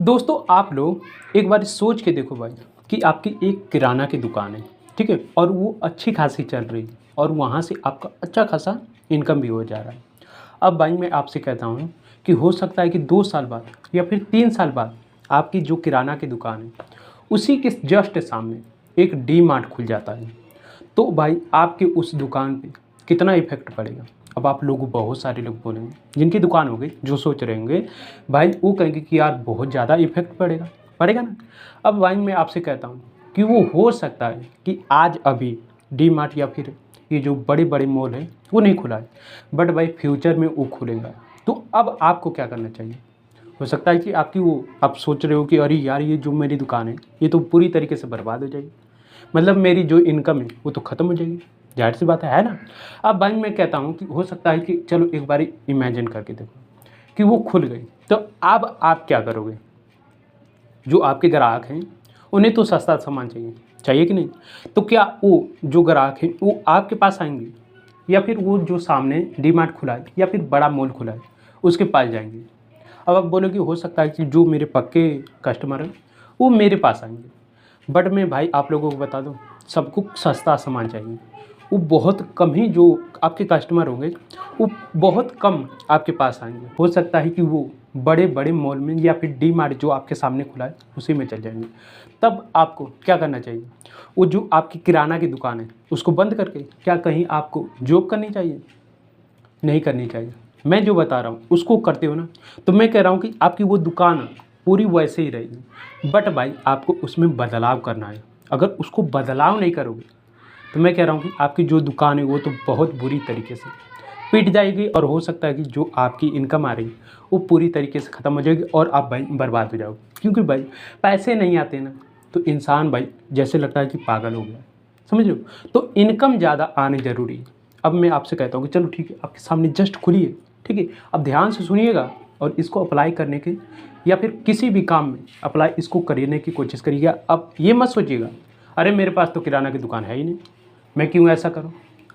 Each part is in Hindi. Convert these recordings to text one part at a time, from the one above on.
दोस्तों आप लोग एक बार सोच के देखो भाई कि आपकी एक किराना की दुकान है। ठीक है, और वो अच्छी खासी चल रही है और वहाँ से आपका अच्छा खासा इनकम भी हो जा रहा है। अब भाई मैं आपसे कहता हूँ कि हो सकता है कि 2 साल बाद या फिर 3 साल बाद आपकी जो किराना की दुकान है उसी के जस्ट सामने एक डी मार्ट खुल जाता है। तो भाई आपके उस दुकान पे कितना इफ़ेक्ट पड़ेगा। अब आप लोग बहुत सारे लोग बोलेंगे जिनकी दुकान हो गई, जो सोच रहे होंगे भाई, वो कहेंगे कि यार बहुत ज़्यादा इफ़ेक्ट पड़ेगा, पड़ेगा ना। अब भाई मैं आपसे कहता हूँ कि वो हो सकता है कि आज अभी डी मार्ट या फिर ये जो बड़े बड़े मॉल हैं वो नहीं खुला है, बट भाई फ्यूचर में वो खुलेगा। तो अब आपको क्या करना चाहिए। हो सकता है कि आपकी वो आप सोच रहे हो कि अरे यार ये जो मेरी दुकान है ये तो पूरी तरीके से बर्बाद हो जाएगी, मतलब मेरी जो इनकम है वो तो ख़त्म हो जाएगी। ज़ाहिर सी बात है ना। अब भाई मैं कहता हूँ कि हो सकता है कि चलो एक बारी इमेजिन करके देखो कि वो खुल गई, तो अब आप क्या करोगे। जो आपके ग्राहक हैं उन्हें तो सस्ता सामान चाहिए, चाहिए कि नहीं। तो क्या वो जो ग्राहक हैं वो आपके पास आएंगे या फिर वो जो सामने डी मार्ट खुला है या फिर बड़ा मॉल खुला है उसके पास जाएंगे। अब आप बोलोगे हो सकता है कि जो मेरे पक्के कस्टमर हैं वो मेरे पास आएंगे, बट मैं भाई आप लोगों को बता दूं, सबको सस्ता सामान चाहिए। वो बहुत कम ही जो आपके कस्टमर होंगे वो बहुत कम आपके पास आएंगे। हो सकता है कि वो बड़े बड़े मॉल में या फिर डी मार्ट जो आपके सामने खुला है उसी में चल जाएंगे। तब आपको क्या करना चाहिए। वो जो आपकी किराना की दुकान है उसको बंद करके क्या कहीं आपको जॉब करनी चाहिए, नहीं करनी चाहिए। मैं जो बता रहा हूँ उसको करते हो ना, तो मैं कह रहा हूँ कि आपकी वो दुकान पूरी वैसे ही रहेगी, बट भाई आपको उसमें बदलाव करना है। अगर उसको बदलाव नहीं करोगे तो मैं कह रहा हूँ कि आपकी जो दुकान है वो तो बहुत बुरी तरीके से पिट जाएगी और हो सकता है कि जो आपकी इनकम आ रही है वो पूरी तरीके से ख़त्म हो जाएगी और आप भाई बर्बाद हो जाओगे। क्योंकि भाई पैसे नहीं आते ना तो इंसान भाई जैसे लगता है कि पागल हो गया, समझ लो। तो इनकम ज़्यादा आने ज़रूरी है। अब मैं आपसे कहता हूँ कि चलो ठीक है, आपके सामने जस्ट खुली है, ठीक है, अब ध्यान से सुनिएगा और इसको अप्लाई करने के या फिर किसी भी काम में अप्लाई इसको करने की कोशिश करिएगा। अब ये मत सोचिएगा अरे मेरे पास तो किराना की दुकान है ही नहीं, मैं क्यों ऐसा करूं।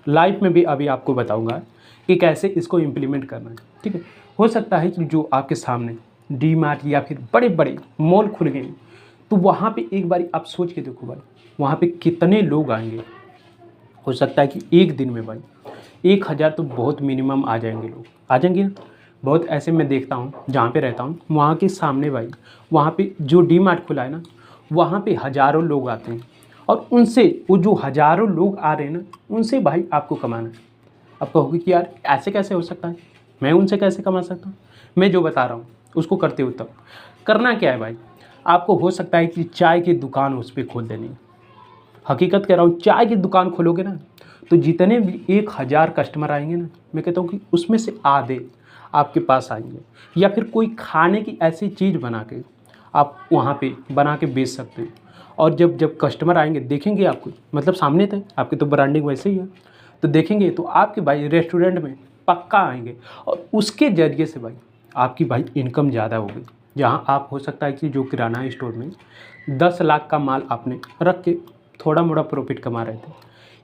लाइफ में भी अभी आपको बताऊंगा कि कैसे इसको इम्प्लीमेंट करना है, ठीक है। हो सकता है कि जो आपके सामने डी मार्ट या फिर बड़े बड़े मॉल खुल गए तो वहाँ पे एक बारी आप सोच के देखो भाई वहाँ पे कितने लोग आएंगे। हो सकता है कि एक दिन में भाई 1,000 तो बहुत मिनिमम आ जाएंगे, लोग आ जाएंगे ना। बहुत ऐसे मैं देखता हूँ जहाँ पे रहता हूँ वहाँ के सामने भाई, वहाँ पे जो डी मार्ट खुला है ना वहाँ पे हज़ारों लोग आते हैं और उनसे वो जो हज़ारों लोग आ रहे हैं ना उनसे भाई आपको कमाना है। आप कहोगे कि यार ऐसे कैसे हो सकता है, मैं उनसे कैसे कमा सकता हूँ। मैं जो बता रहा हूँ उसको करते हो। तब करना क्या है भाई, आपको हो सकता है कि चाय की दुकान उस पर खोल देनी है। हकीकत कह रहा हूँ, चाय की दुकान खोलोगे ना तो जितने भी 1,000 कस्टमर आएंगे ना, मैं कहता हूँ कि उसमें से आधे आपके पास आएंगे। या फिर कोई खाने की ऐसी चीज़ बना के आप वहाँ पे बना के बेच सकते हो। और जब जब कस्टमर आएंगे देखेंगे आपको, मतलब सामने थे आपकी तो ब्रांडिंग वैसे ही है, तो देखेंगे तो आपके भाई रेस्टोरेंट में पक्का आएंगे और उसके ज़रिए से भाई आपकी भाई इनकम ज़्यादा होगी। जहाँ आप हो सकता है कि जो किराना स्टोर में 10 लाख का माल आपने रख के थोड़ा मोड़ा प्रॉफिट कमा रहे थे,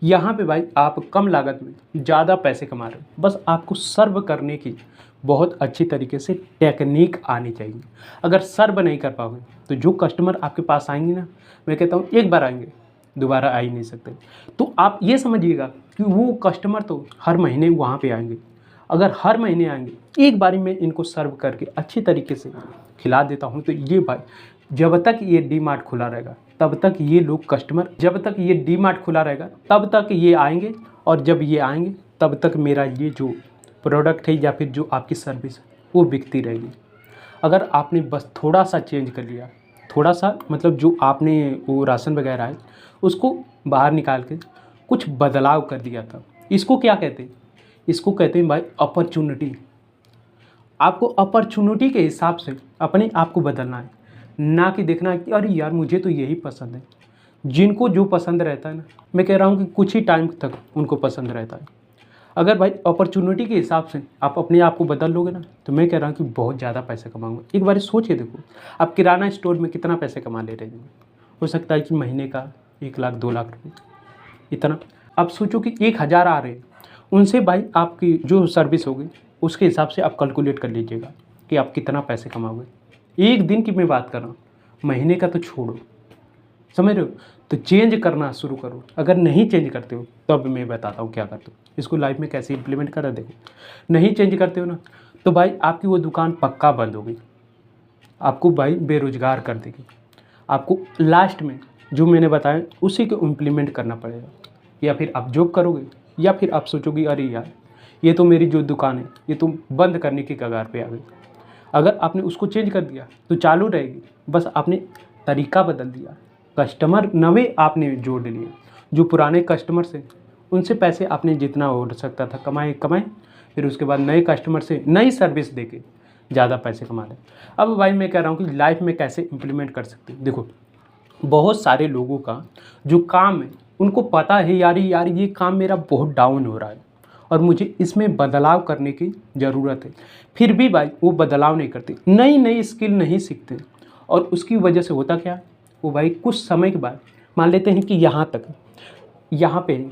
यहाँ पे भाई आप कम लागत में ज़्यादा पैसे कमा रहे हो। बस आपको सर्व करने की बहुत अच्छी तरीके से टेक्निक आनी चाहिए। अगर सर्व नहीं कर पाओगे तो जो कस्टमर आपके पास आएंगे ना, मैं कहता हूँ एक बार आएंगे दोबारा आ ही नहीं सकते। तो आप ये समझिएगा कि वो कस्टमर तो हर महीने वहाँ पे आएंगे। अगर हर महीने आएंगे एक बारी में इनको सर्व करके अच्छी तरीके से खिला देता हूँ तो ये भाई जब तक ये डी मार्ट खुला रहेगा तब तक ये लोग कस्टमर, जब तक ये डी मार्ट खुला रहेगा तब तक ये आएंगे और जब ये आएंगे तब तक मेरा ये जो प्रोडक्ट है या फिर जो आपकी सर्विस है वो बिकती रहेगी। अगर आपने बस थोड़ा सा चेंज कर लिया, थोड़ा सा मतलब जो आपने वो राशन वगैरह है उसको बाहर निकाल के कुछ बदलाव कर दिया था, इसको क्या कहते हैं, इसको कहते हैं भाई अपॉर्चुनिटी। आपको अपॉर्चुनिटी के हिसाब से अपने आप को बदलना है, ना कि देखना है कि अरे यार मुझे तो यही पसंद है। जिनको जो पसंद रहता है ना, मैं कह रहा हूँ कि कुछ ही टाइम तक उनको पसंद रहता है। अगर भाई अपॉर्चुनिटी के हिसाब से आप अपने आप को बदल लोगे ना तो मैं कह रहा हूँ कि बहुत ज़्यादा पैसे कमाऊंगा। एक बार सोच के देखो आप किराना स्टोर में कितना पैसे कमा ले रहे हैं। हो सकता है कि महीने का 1 लाख 2 लाख रुपये इतना। आप सोचो कि 1,000 आ रहे हैं, उनसे भाई आपकी जो सर्विस होगी उसके हिसाब से आप कैलकुलेट कर लीजिएगा कि आप कितना पैसे कमाओगे। 1 दिन की मैं बात कर रहा हूँ, महीने का तो छोड़ो, समझ रहे हो? तो चेंज करना शुरू करो। अगर नहीं चेंज करते हो तो अब मैं बताता हूँ क्या करते हो, इसको लाइफ में कैसे इंप्लीमेंट करा। देखो, नहीं चेंज करते हो ना तो भाई आपकी वो दुकान पक्का बंद हो गई, आपको भाई बेरोज़गार कर देगी। आपको लास्ट में जो मैंने बताया उसी को इम्प्लीमेंट करना पड़ेगा। या फिर आप जॉब करोगे या फिर आप सोचोगे अरे यार ये तो मेरी जो दुकान है ये तो बंद करने की कगार पे आ गई। अगर आपने उसको चेंज कर दिया तो चालू रहेगी, बस आपने तरीका बदल दिया। कस्टमर नए आपने जोड़ लिए, जो पुराने कस्टमर हैं उनसे पैसे आपने जितना हो सकता था कमाए, फिर उसके बाद नए कस्टमर से नई सर्विस देके ज़्यादा पैसे कमा लें। अब भाई मैं कह रहा हूँ कि लाइफ में कैसे इम्प्लीमेंट कर सकते हैं। देखो, बहुत सारे लोगों का जो काम है उनको पता है यार ये काम मेरा बहुत डाउन हो रहा है और मुझे इसमें बदलाव करने की ज़रूरत है, फिर भी भाई वो बदलाव नहीं करते, नई नई स्किल नहीं सीखते। और उसकी वजह से होता क्या, वो भाई कुछ समय के बाद मान लेते हैं कि यहाँ पे है,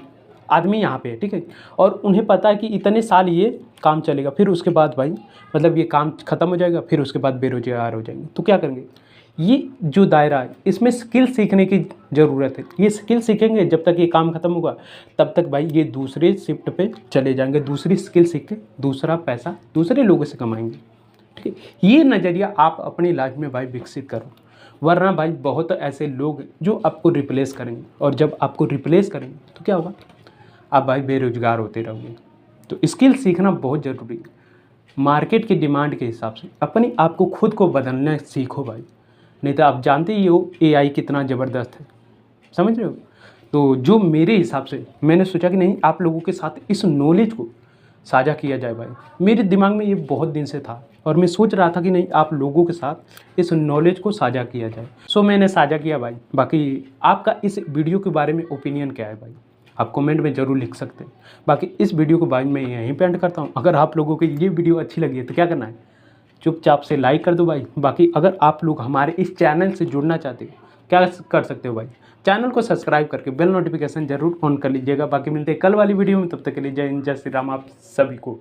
आदमी यहाँ पे है, ठीक है, और उन्हें पता है कि इतने साल ये काम चलेगा, फिर उसके बाद भाई मतलब ये काम ख़त्म हो जाएगा, फिर उसके बाद बेरोजगार हो जाएंगे। तो क्या करेंगे, ये जो दायरा है इसमें स्किल सीखने की ज़रूरत है। ये स्किल सीखेंगे, जब तक ये काम ख़त्म होगा तब तक भाई ये दूसरे शिफ्ट पे चले जाएंगे, दूसरी स्किल सीख के दूसरा पैसा दूसरे लोगों से कमाएंगे, ठीक है। ये नज़रिया आप अपनी लाइफ में भाई विकसित करो, वरना भाई बहुत ऐसे लोग जो आपको रिप्लेस करेंगे, और जब आपको रिप्लेस करेंगे तो क्या होगा, आप भाई बेरोजगार होते रहोगे। तो स्किल सीखना बहुत ज़रूरी है। मार्केट की डिमांड के हिसाब से अपने आप को खुद को बदलना सीखो भाई, नहीं तो आप जानते ही हो एआई कितना ज़बरदस्त है, समझ रहे हो। तो जो मेरे हिसाब से मैंने सोचा कि नहीं आप लोगों के साथ इस नॉलेज को साझा किया जाए भाई, मेरे दिमाग में ये बहुत दिन से था और मैं सोच रहा था कि नहीं आप लोगों के साथ इस नॉलेज को साझा किया जाए। सो मैंने साझा किया भाई। बाकी आपका इस वीडियो के बारे में ओपिनियन क्या है भाई, आप कमेंट में ज़रूर लिख सकते हैं। बाकी इस वीडियो को भाई मैं यहीं पे एंड करता हूँ। अगर आप लोगों को ये वीडियो अच्छी लगी है तो क्या करना है, चुपचाप से लाइक कर दो भाई। बाकी अगर आप लोग हमारे इस चैनल से जुड़ना चाहते हो क्या कर सकते हो भाई, चैनल को सब्सक्राइब करके बेल नोटिफिकेशन जरूर ऑन कर लीजिएगा। बाकी मिलते हैं कल वाली वीडियो में, तब तक के लिए जय हिंद जय श्री राम आप सभी को।